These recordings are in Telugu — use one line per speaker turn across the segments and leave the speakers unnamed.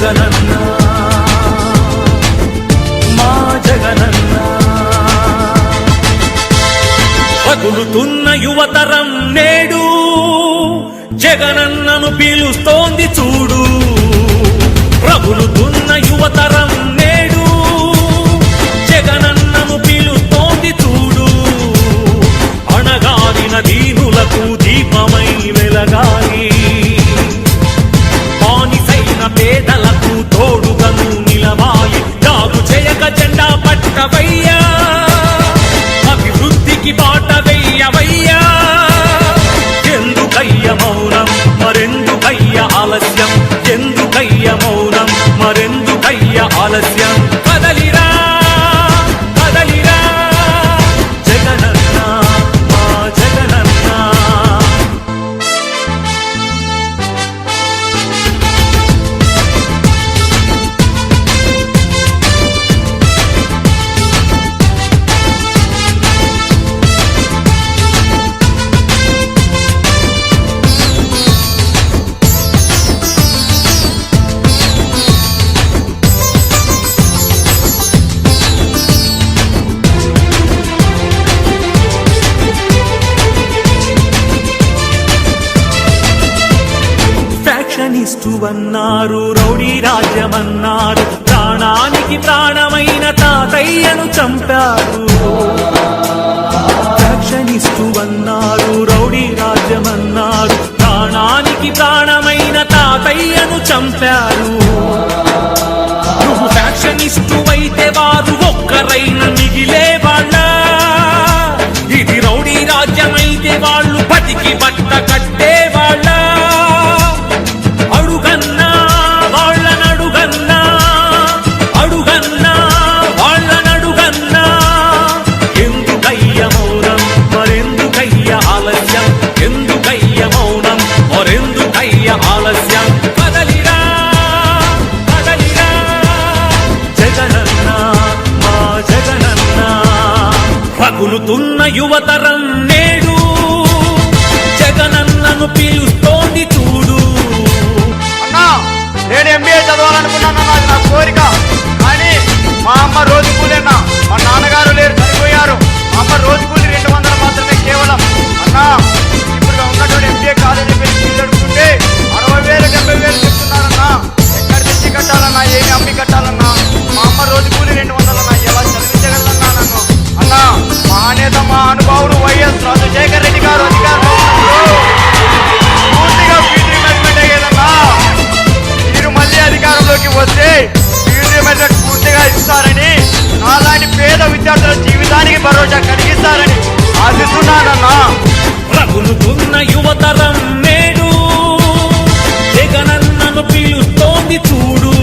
జగనన్న మా జగనన్న పగులుతున్న యువతరం నేడు జగనన్నను పిలుస్తోంది చూడు. రగులుతున్న యువతరం నేడు జగనన్నను పిలుస్తోంది చూడు. అణగారిన దీనులకు దీపమై వెలగాలి, బానిసైన పేదలకు తోడుగను నిలవాలి. జాగు చేయక జెండా పట్టవయ్యా, అభివృద్ధికి బాట వెయ్యవయ్యా. ఎందుకయ్య మౌనం మరెందుకయ్య ఆలస్యం, ఎందుకయ్య మౌనం మరెందుకయ్య ఆలస్యం. కదలిరా కదలిరా జగనన్న మా జగనన్న. ఫ్యాక్షనిస్టు అన్నారు, రౌడీ రాజ్యమన్నారు, ప్రాణానికి ప్రాణమైన తాతయ్యను చంపారు. ఫ్యాక్షనిస్టు అన్నారు, రౌడీ రాజ్యమన్నారు, ప్రాణానికి ప్రాణమైన తాతయ్యను చంపారు. నువ్వు ఫ్యాక్షనిస్టు అయితే వారు ఒక్కరైన మిగిలే వాళ్ళ. ఇది రౌడీ రాజ్యమైతే వాళ్ళు బతికి బట్ట కట్టే వాళ్ళ. అడుగన్నా వాళ్ళనడుగన్నా, అడుగన్నా వాళ్ళనడుగన్నా. ఎందుకయ్య మౌనం మరెందుకయ్య ఆలస్యం, ఎందుకయ్య మౌనం మరెందుకయ్య ఆలస్యం. కదలిరా కదలిరా జగనన్న మా జగనన్న. రగులుతున్న యువతరం నేడు జగనన్నను పిలుస్తోంది చూడు.
నేను ఎంబీఏ చదవాలనుకున్నాను, అది నా కోరిక. కానీ మా అమ్మ రోజు కూలీనా, మా నాన్నగారు లేరు, చనిపోయారు. మా అమ్మ రోజు కూలి 200 మాత్రమే కేవలం. అన్నా ఇప్పుడు ఉన్నటువంటి ఎంబీఏ కాలేజీ ఫీజు అడుగుతుంటే 60,000 70,000 చెప్తున్నారన్నా. ఎక్కడ తెచ్చి కట్టాలన్నా, ఏమి అమ్మి కట్టాలన్నా? మా అమ్మ రోజు కూలి 200 అన్నా. ఎలా చదివించగలన్నా నన్ను? అన్నా మహానేత మా అనుభావుడు వైఎస్ రాజశేఖర రెడ్డి గారు అధికారంలో పూర్తిగా ఫీజు రిమెంట్మెంట్ అయ్యేదన్నా. మీరు మళ్ళీ అధికారంలోకి వస్తే ఫీజు రిమెంట్మెంట్ పూర్తిగా ఇస్తారని, నాలాంటి పేద విద్యార్థుల జీవితానికి భరోసా కలిగిస్తారని ఆశిస్తున్నానన్నా.
రగులుతున్న యువతరం నేడు జగనన్నను పిలుస్తోంది చూడు.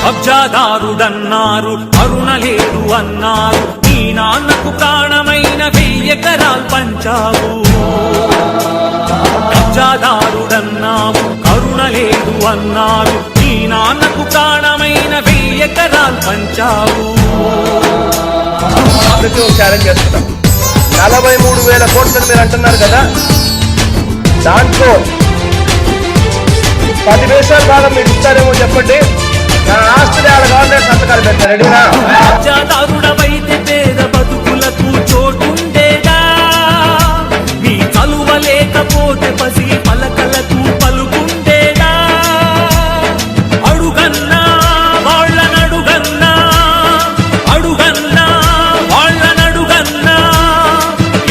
కబ్జాదారుడన్నారు, కరుణ లేదు అన్నారు, నీ నాన్నకు ప్రాణమైన 1000 ఎకరాలు పంచావు. కబ్జాదారుడన్నావు, కరుణ లేదు అన్నారు, నీ నాన్నకు ప్రాణమైన 1000 ఎకరాలు పంచావు.
ఛాలెంజ్ చేస్తున్నాం. 43,000 కోట్లు మీరు అంటున్నారు కదా, దాంట్లో 10 పైసల భాగం మీరు ఇస్తారేమో చెప్పండి. నా ఆస్తులు ఆడ గవర్నమెంట్ సంతకాలు పెడతారు. రెడీనా?
కబ్జాదారుడవైతే పేద బతుకులకు చోటుండేదా? నీ చలువ లేకపోతే పసి పలకలకు పలుకుండేదా? అడుగన్నా వాళ్ళనడుగన్నా, అడుగన్నా వాళ్ళనడుగన్నా.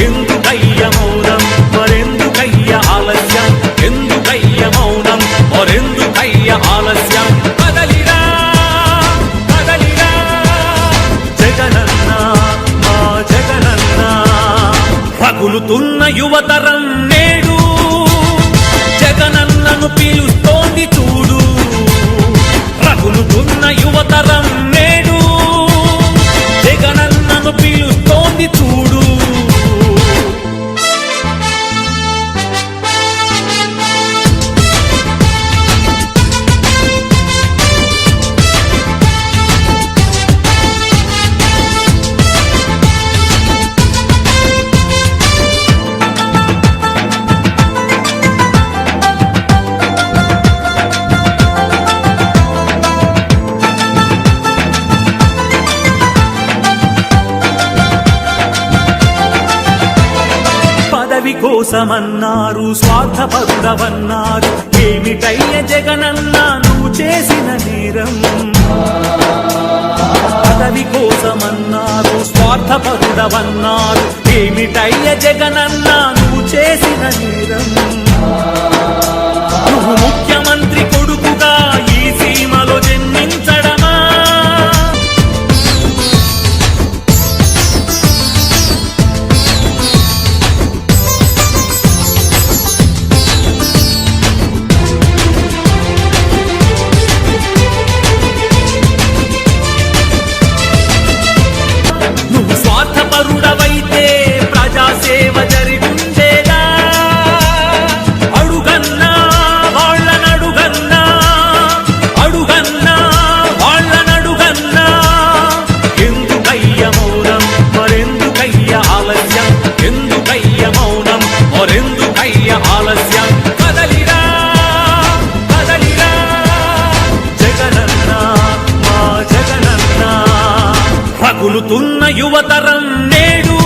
ఎందుకయ్య మౌనం మరెందుకయ్య ఆలస్యం, ఎందుకయ్య మౌనం మరెందుకయ్య ఆలస్యం. కదలిరా కదలిరా జగనన్న మా జగనన్న. రగులుతున్న యువతరం నేడు జగనన్నను కోసమన్నారు, స్వార్థపరుడవన్నారు. ఏమిటయ్య జగనన్న నువ్వు చేసిన నేరం? పదవి కోసమన్నారు, స్వార్థపరుడవన్నారు. ఏమిటయ్య జగనన్న నువ్వు చేసిన నేరం? నువ్వు ముఖ్యమంత్రి కొడుకుగా ఈ సీమలో జన్మించడమా? నువ్వు స్వార్థపరుడవైతే ప్రజాసేవ జరిగుండేదా? అడుగన్నా వాళ్ళనడుగన్నా, అడుగన్నా వాళ్ళనడుగన్నా. ఎందుకయ్య మౌనం మరెందుకయ్య ఆలస్యం? ఎందుకయ్య మౌనం మరెందుకయ్య ఆలస్యం? కదలిరా కదలిరా జగనన్న, మా జగనన్న. రగులుతున్న యువతరం నేడు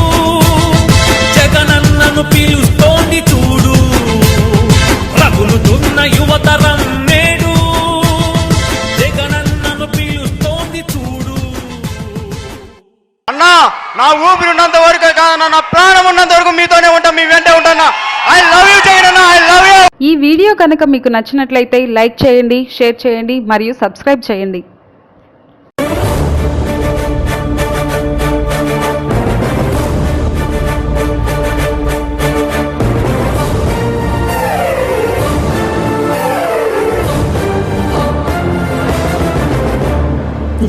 జగనన్నను పిలుస్తోంది చూడు. రగులుతున్న యువతరం నేడు జగనన్నను పిలుస్తోంది చూడు.
అన్నా నా ఊపిరి ఉన్నంత వరకు కాదన్నా, నా ప్రాణం ఉన్నంత వరకు మీతోనే ఉంటా, మీ వెంటే ఉంటానా. I love you Jagananna, I love you.
ఈ వీడియో కనుక మీకు నచ్చినట్లయితే లైక్ చేయండి, షేర్ చేయండి మరియు సబ్స్క్రైబ్ చేయండి.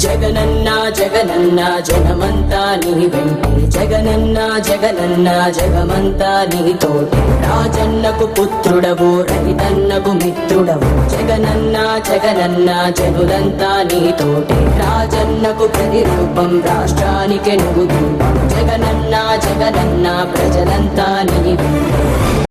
జగనన్న జగనన్న జగమంతా నీ వెంటే, జగనన్న జగనన్న జగమంతా నీ తోటే. రాజన్నకు పుత్రుడవు, రైతన్నకు మిత్రుడవు. జగనన్న జగనన్న జనులంతా నీ తోటే. రాజన్నకు ప్రతిరూపం, రాష్ట్రానికి నువ్వు రూపం. జగనన్న జగనన్న ప్రజలంతా నీ వెంటే.